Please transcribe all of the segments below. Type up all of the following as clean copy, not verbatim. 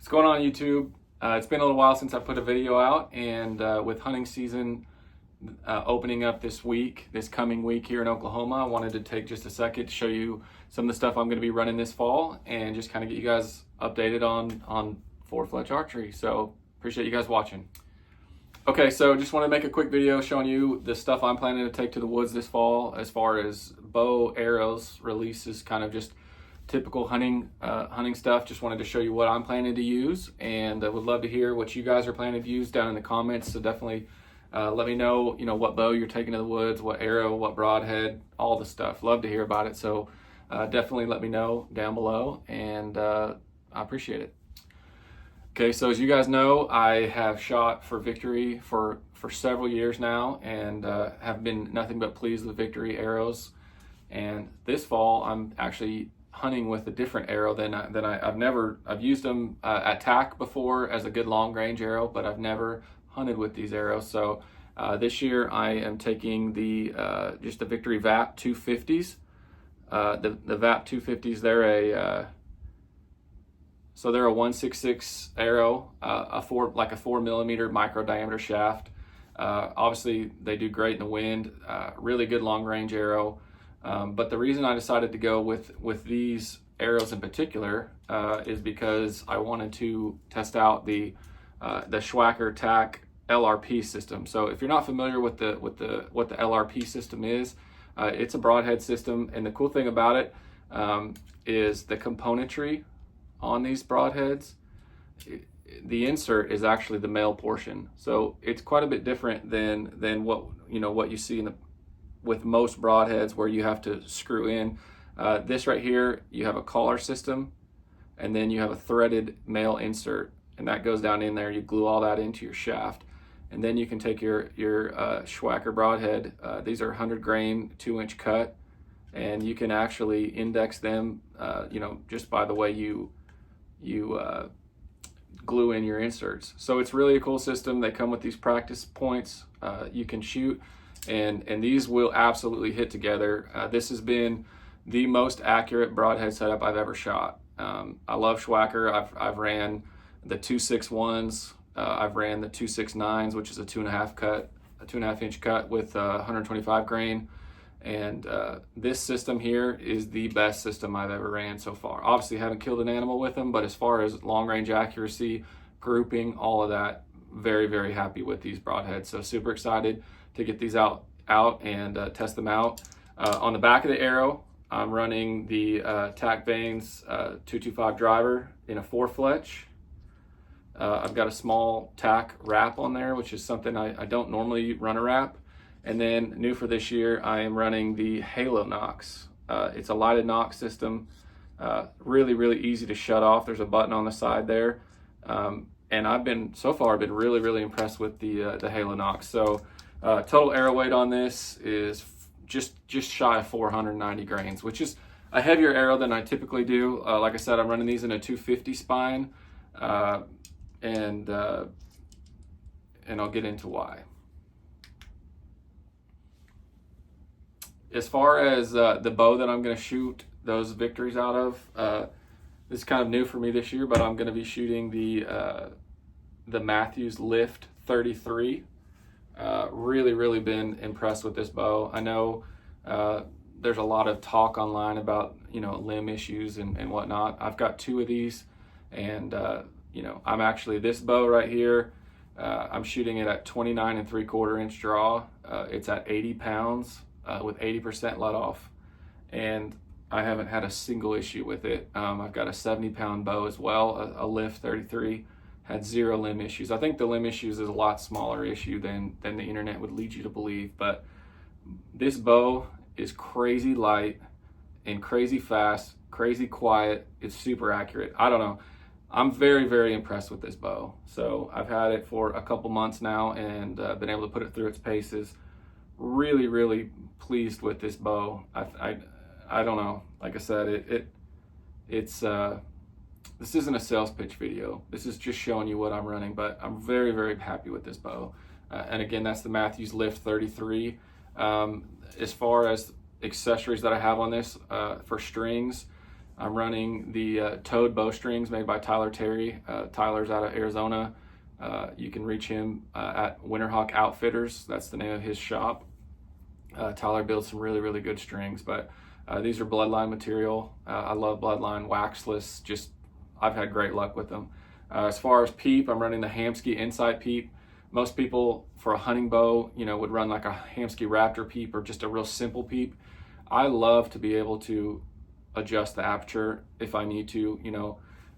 What's going on, YouTube? It's been a little while since I put a video out, and with hunting season opening up this coming week here in Oklahoma, I wanted to take just a second to show you some of the stuff I'm going to be running this fall and just kind of get you guys updated on Fort Fletch archery. So appreciate you guys watching. Okay, so just want to make a quick video showing you the stuff I'm planning to take to the woods this fall as far as bow, arrows, releases, kind of just typical hunting stuff. Just wanted to show you what I'm planning to use, and I would love to hear what you guys are planning to use down in the comments. So definitely let me know, what bow you're taking to the woods, what arrow, what broadhead, all the stuff. Love to hear about it. So definitely let me know down below, and I appreciate it. Okay, so as you guys know, I have shot for Victory for several years now, and have been nothing but pleased with Victory arrows. And this fall, I'm actually hunting with a different arrow than I've used them at TAC before as a good long range arrow, but I've never hunted with these arrows. So this year I am taking just the Victory VAP 250s. The VAP 250s, they're a 166 arrow, like a 4mm micro diameter shaft. Obviously they do great in the wind, really good long range arrow. But the reason I decided to go with these arrows in particular is because I wanted to test out the Schwacker TAC LRP system. So if you're not familiar with what the LRP system is, it's a broadhead system, and the cool thing about it is the componentry on these broadheads. The insert is actually the male portion, so it's quite a bit different than what you see with most broadheads, where you have to screw in. This right here, you have a collar system, and then you have a threaded male insert, and that goes down in there. You glue all that into your shaft, and then you can take your Schwacker broadhead. These are 100 grain 2-inch cut, and you can actually index them just by the way you glue in your inserts. So it's really a cool system. They come with these practice points you can shoot, and these will absolutely hit together. This has been the most accurate broadhead setup I've ever shot. I love Schwacker. I've ran the 261s. I've ran the 269s, which is a 2.5 inch cut with 125 grain. And this system here is the best system I've ever ran so far. Obviously haven't killed an animal with them, but as far as long range accuracy, grouping, all of that, very, very happy with these broadheads. So super excited to get these out and test them out. On the back of the arrow, I'm running the TAC Vanes 225 driver in a 4 Fletch. I've got a small TAC wrap on there, which is something I don't normally run a wrap. And then new for this year, I am running the Halo Nox. It's a lighted Nox system, really, really easy to shut off. There's a button on the side there. And so far I've been really, really impressed with the Halo Nox. So total arrow weight on this is just shy of 490 grains, which is a heavier arrow than I typically do. Like I said, I'm running these in a 250 spine, and I'll get into why. As far as the bow that I'm going to shoot those Victories out of, this is kind of new for me this year, but I'm going to be shooting the Mathews Lift 33. Really been impressed with this bow. I know there's a lot of talk online about limb issues and whatnot. I've got 2 of these, and I'm actually, this bow right here, I'm shooting it at 29 3/4 inch draw. It's at 80 pounds with 80% let off, and I haven't had a single issue with it. I've got a 70-pound bow as well, a Lift 33. Had 0 limb issues. I think the limb issues is a lot smaller issue than the internet would lead you to believe, but this bow is crazy light and crazy fast, crazy quiet. It's super accurate. I don't know. I'm very, very impressed with this bow. So I've had it for a couple months now, and been able to put it through its paces. Really, really pleased with this bow. I don't know. Like I said, it's this isn't a sales pitch video. This is just showing you what I'm running, but I'm very, very happy with this bow. And again, that's the Mathews Lift 33. As far as accessories that I have on this, for strings, I'm running the Toad bowstrings made by Tyler Terry. Tyler's out of Arizona. You can reach him at Winterhawk Outfitters. That's the name of his shop. Tyler builds some really, really good strings, but these are Bloodline material. I love Bloodline, waxless. Just, I've had great luck with them. As far as peep, I'm running the Hamskea Insight peep. Most people for a hunting bow, would run like a Hamskea Raptor peep or just a real simple peep. I love to be able to adjust the aperture if I need to.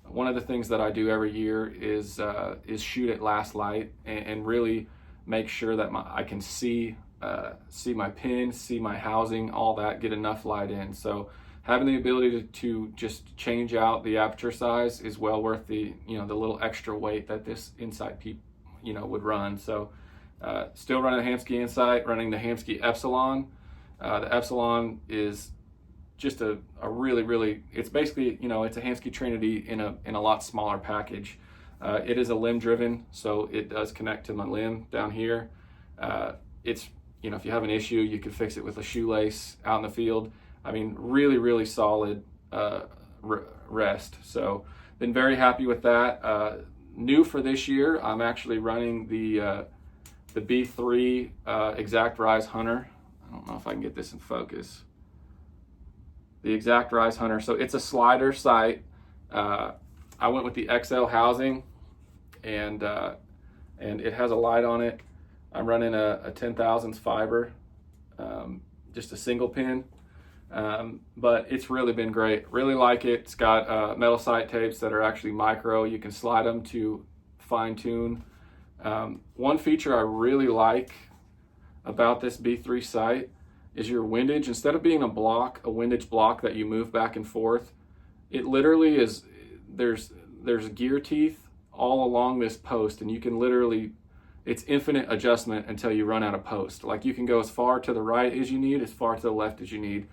One of the things that I do every year is shoot at last light and really make sure that I can see my pin, see my housing, all that, get enough light in. So having the ability to just change out the aperture size is well worth the the little extra weight that this Insight peep would run. So still running the Hamskea Insight, running the Hamskea Epsilon. The Epsilon is just a really, really, it's basically, it's a Hamskea Trinity in a lot smaller package. It is a limb driven, so it does connect to my limb down here. It's, if you have an issue, you can fix it with a shoelace out in the field. I mean, really, really solid rest. So been very happy with that. New for this year, I'm actually running the B3 Exact Rise Hunter. I don't know if I can get this in focus. The Exact Rise Hunter. So it's a slider sight. I went with the XL housing, and it has a light on it. I'm running a 10 thousandths fiber, just a single pin, but it's really been great. Really like it. It's got metal sight tapes that are actually micro. You can slide them to fine tune. One feature I really like about this B3 sight is your windage. Instead of being a windage block that you move back and forth, it literally is, there's gear teeth all along this post, and you can literally, it's infinite adjustment until you run out of post. Like, you can go as far to the right as you need, as far to the left as you need.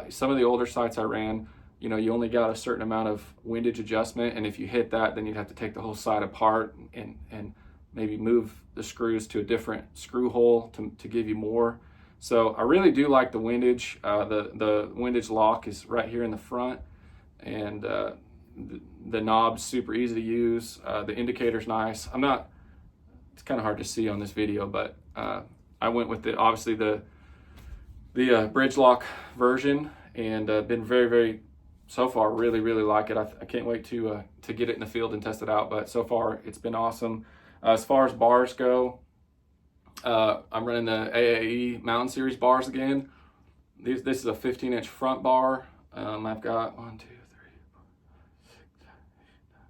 Some of the older sights I ran, you only got a certain amount of windage adjustment, and if you hit that, then you'd have to take the whole side apart and maybe move the screws to a different screw hole to give you more. So I really do like the windage. The windage lock is right here in the front, and the knob's super easy to use. The indicator's nice. It's kind of hard to see on this video, but I went with obviously the bridge lock version, and been very, very, so far, really, really like it. I can't wait to get it in the field and test it out, but so far it's been awesome. As far as bars go, I'm running the AAE Mountain Series bars again. This is a 15-inch front bar. I've got 1, 2, 3, 4, 6, 7, 8, 9, 10,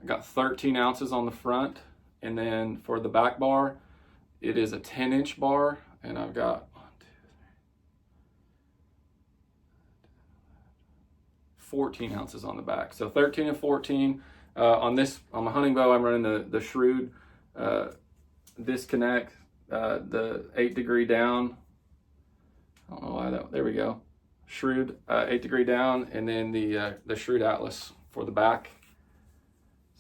11. I got 13 ounces on the front, and then for the back bar, it is a 10-inch bar, and I've got 1, 2, 3, 14 ounces on the back. So 13 and 14. On my hunting bow, I'm running the Shrewd disconnect, the 8-degree down. I don't know why there we go. Shrewd 8-degree down, and then the Shrewd Atlas for the back.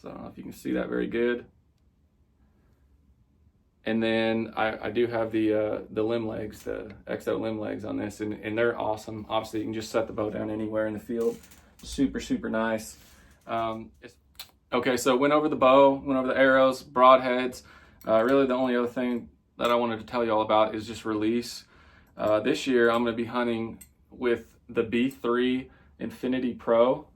So I don't know if you can see that very good. And then I do have the limb legs, the XO limb legs on this, and they're awesome. Obviously, you can just set the bow down anywhere in the field. Super, super nice. Okay, so went over the bow, went over the arrows, broadheads. Really the only other thing that I wanted to tell you all about is just release. This year I'm going to be hunting with the B3 Infinity Pro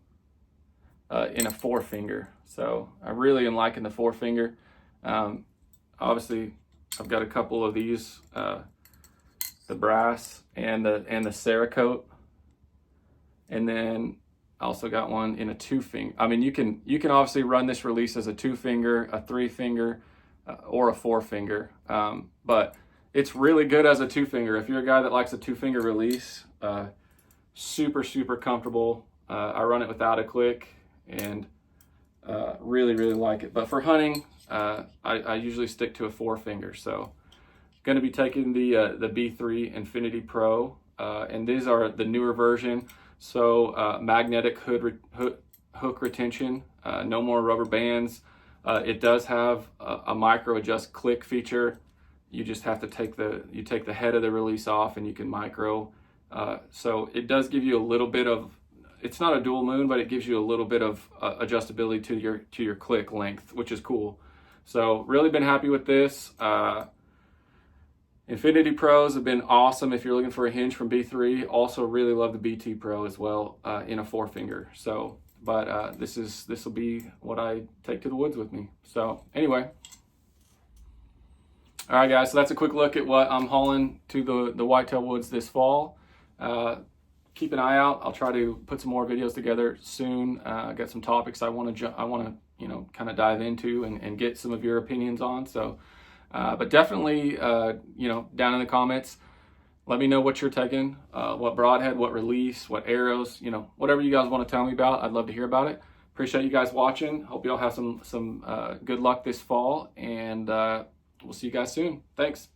in a 4-finger. So I really am liking the 4-finger. Obviously I've got a couple of these, the brass and the Cerakote, and then I also got one in a 2-finger. I mean, you can obviously run this release as a 2-finger, a 3-finger, or a 4-finger, but it's really good as a 2-finger. If you're a guy that likes a 2-finger release, super, super comfortable. I run it without a click, and really, really like it. But for hunting, I usually stick to a 4-finger. So going to be taking the B3 Infinity Pro, and these are the newer version. So magnetic hook retention, no more rubber bands. It does have a micro adjust click feature. You just have to take the head of the release off, and you can micro. So it does give you a little bit of it's not a dual moon, but it gives you a little bit of adjustability to your click length, which is cool. So really been happy with this. Infinity Pros have been awesome if you're looking for a hinge from B3. Also really love the BT Pro as well in a 4-finger. So, but this will be what I take to the woods with me. So anyway, all right guys, so that's a quick look at what I'm hauling to the whitetail woods this fall. Keep an eye out. I'll try to put some more videos together soon. Got some topics I want to you know, kind of dive into and get some of your opinions on. So, but definitely, you know, down in the comments, let me know what you're taking, what broadhead, what release, what arrows, you know, whatever you guys want to tell me about. I'd love to hear about it. Appreciate you guys watching. Hope you all have some good luck this fall, and we'll see you guys soon. Thanks.